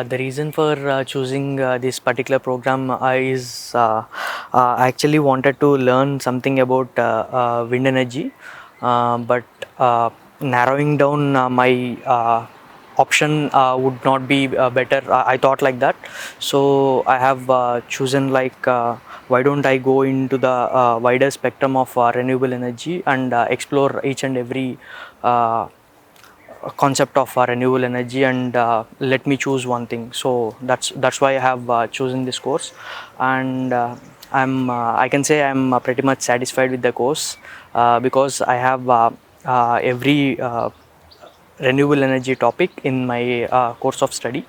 the reason for choosing this particular program is I actually wanted to learn something about wind energy, but narrowing down my option would not be better. I thought like that, so I have chosen like why don't I go into the wider spectrum of renewable energy and explore each and every concept of renewable energy and let me choose one thing. So that's why I have chosen this course, and I can say I'm pretty much satisfied with the course because I have every renewable energy topic in my course of study.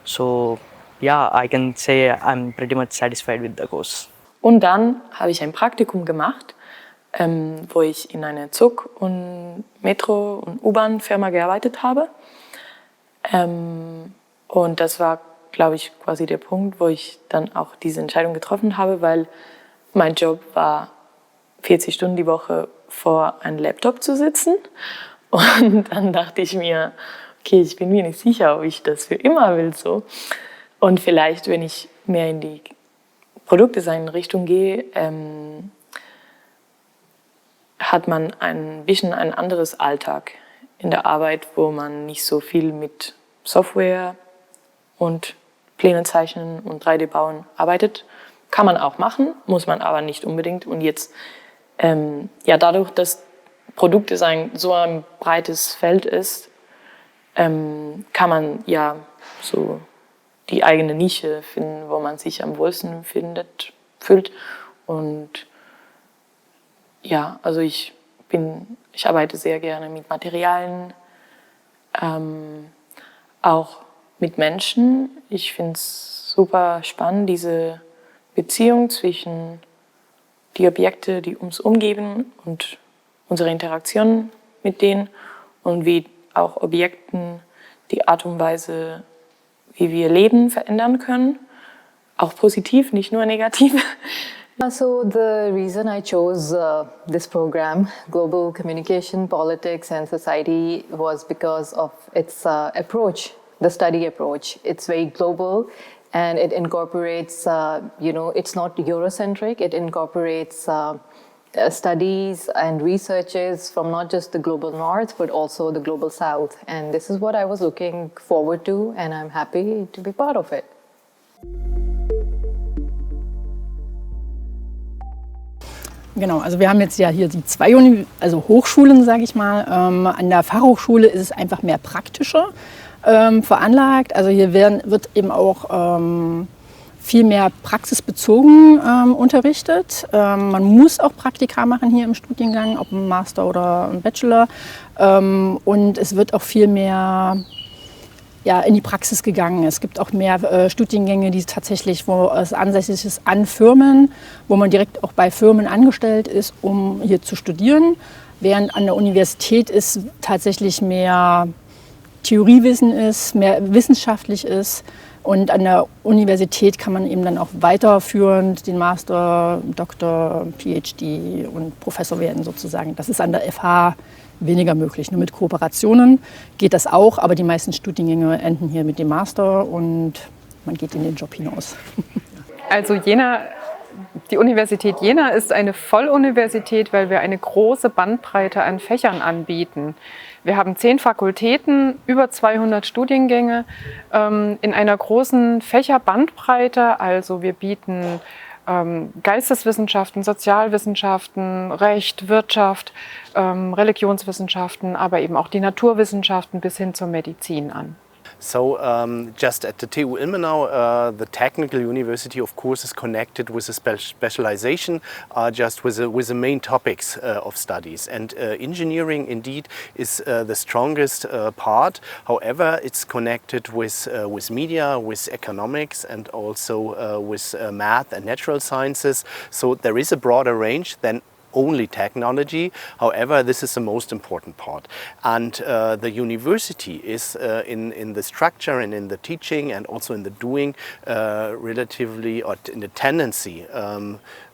So yeah, I can say I'm pretty much satisfied with the course. Und dann habe ich ein Praktikum gemacht, wo ich in einer Zug- und Metro- und U-Bahn-Firma gearbeitet habe. Und das war, glaube ich, quasi der Punkt, wo ich dann auch diese Entscheidung getroffen habe, weil mein Job war, 40 Stunden die Woche vor einem Laptop zu sitzen. Und dann dachte ich mir, okay, ich bin mir nicht sicher, ob ich das für immer will so. Und vielleicht, wenn ich mehr in die Produktdesign-Richtung gehe, hat man ein bisschen ein anderes Alltag in der Arbeit, wo man nicht so viel mit Software und Pläne zeichnen und 3D bauen arbeitet. Kann man auch machen, muss man aber nicht unbedingt. Und jetzt, ja, dadurch, dass Produktdesign so ein breites Feld ist, kann man ja so die eigene Nische finden, wo man sich am wohlsten fühlt. Und ja, also ich arbeite sehr gerne mit Materialien, auch mit Menschen. Ich finde es super spannend, diese Beziehung zwischen die Objekte, die uns umgeben und unsere Interaktion mit denen und wie auch Objekten die Art und Weise, wie wir leben, verändern können. Auch positiv, nicht nur negativ. So the reason I chose this program, Global Communication, Politics and Society, was because of its approach, the study approach. It's very global and it incorporates, it's not Eurocentric, it incorporates studies and researches from not just the global north, but also the global south. And this is what I was looking forward to, and I'm happy to be part of it. Genau, also wir haben jetzt ja hier die zwei Hochschulen, sage ich mal. An der Fachhochschule ist es einfach mehr praktischer veranlagt. Also hier wird eben auch viel mehr praxisbezogen unterrichtet. Man muss auch Praktika machen hier im Studiengang, ob ein Master oder ein Bachelor. Und es wird auch viel mehr in die Praxis gegangen. Es gibt auch mehr Studiengänge, die tatsächlich, wo es ansässig ist an Firmen, wo man direkt auch bei Firmen angestellt ist, um hier zu studieren. Während an der Universität ist tatsächlich mehr Theoriewissen ist, mehr wissenschaftlich ist. Und an der Universität kann man eben dann auch weiterführend den Master, Doktor, PhD und Professor werden sozusagen. Das ist an der FH weniger möglich. Nur mit Kooperationen geht das auch, aber die meisten Studiengänge enden hier mit dem Master und man geht in den Job hinaus. Also die Universität Jena ist eine Volluniversität, weil wir eine große Bandbreite an Fächern anbieten. Wir haben 10 Fakultäten, über 200 Studiengänge in einer großen Fächerbandbreite. Also wir bieten Geisteswissenschaften, Sozialwissenschaften, Recht, Wirtschaft, Religionswissenschaften, aber eben auch die Naturwissenschaften bis hin zur Medizin an. So just at the TU Ilmenau, the technical university of course is connected with a specialization just with the main topics of studies, and engineering indeed is the strongest part. However, it's connected with media, with economics and also with math and natural sciences, so there is a broader range than only technology. However, this is the most important part. And the university is in the structure and in the teaching and also in the doing relatively, or in the tendency,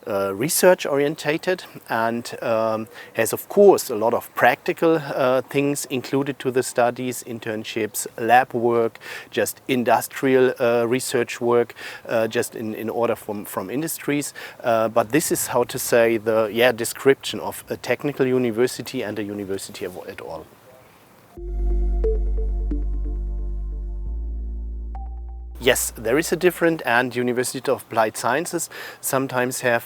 research orientated and has of course a lot of practical things included to the studies, internships, lab work, just industrial research work, just in order from industries. But this is, how to say, the description of a technical university and a university at all. Yes, there is a difference, and University of Applied Sciences sometimes have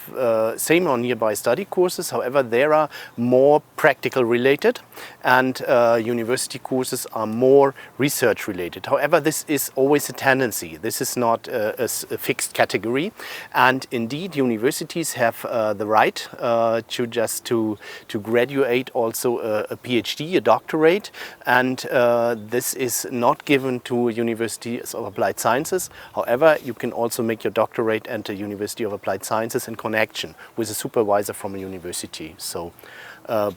same or nearby study courses. However, there are more practical related, and university courses are more research related. However, this is always a tendency. This is not a fixed category, and indeed universities have the right to graduate also a PhD, a doctorate, and this is not given to Universities of Applied Sciences. However, you can also make your doctorate at the University of Applied Sciences in connection with a supervisor from a university. So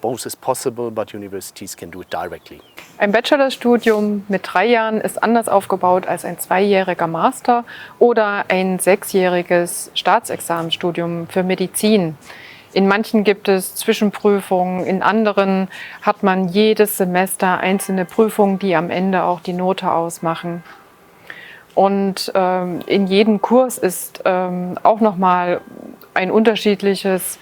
both is possible, but universities can do it directly. Ein Bachelorstudium mit 3 Jahren ist anders aufgebaut als ein 2-jähriger Master oder ein 6-jähriges Staatsexamenstudium für Medizin. In manchen gibt es Zwischenprüfungen, in anderen hat man jedes Semester einzelne Prüfungen, die am Ende auch die Note ausmachen. Und in jedem Kurs ist auch nochmal ein unterschiedliches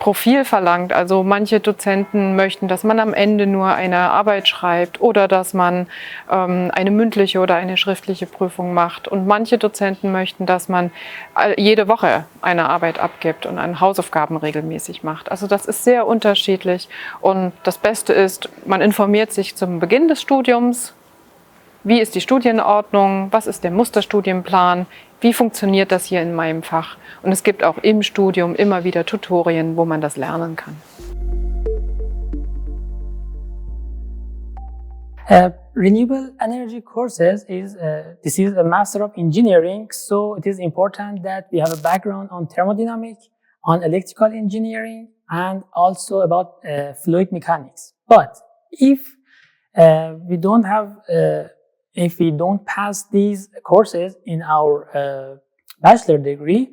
Profil verlangt. Also manche Dozenten möchten, dass man am Ende nur eine Arbeit schreibt oder dass man eine mündliche oder eine schriftliche Prüfung macht. Und manche Dozenten möchten, dass man jede Woche eine Arbeit abgibt und eine Hausaufgaben regelmäßig macht. Also das ist sehr unterschiedlich. Und das Beste ist, man informiert sich zum Beginn des Studiums. Wie ist die Studienordnung? Was ist der Musterstudienplan? Wie funktioniert das hier in meinem Fach? Und es gibt auch im Studium immer wieder Tutorien, wo man das lernen kann. Renewable energy courses this is a Master of Engineering, so it is important that we have a background on thermodynamic, on electrical engineering, and also about fluid mechanics. But if we don't have if we don't pass these courses in our bachelor degree,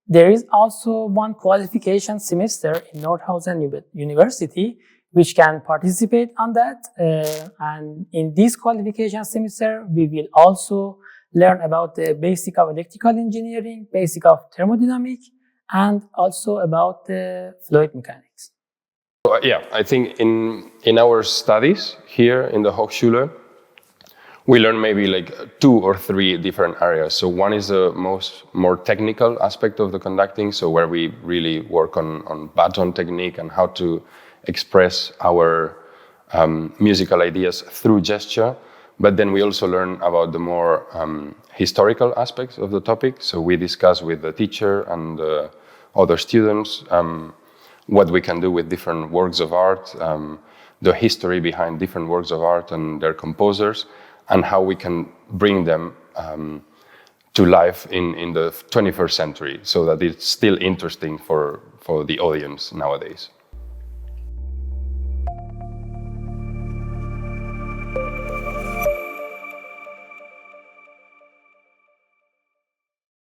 there is also one qualification semester in Nordhausen University which can participate on that. And in this qualification semester, we will also learn about the basic of electrical engineering, basic of thermodynamic, and also about the fluid mechanics. Yeah, I think in our studies here in the Hochschule, we learn maybe like 2 or 3 different areas. So one is the more technical aspect of the conducting, so where we really work on baton technique and how to express our musical ideas through gesture. But then we also learn about the more historical aspects of the topic. So we discuss with the teacher and other students what we can do with different works of art, the history behind different works of art and their composers, and how we can bring them to life in the 21st century so that it's still interesting for the audience nowadays.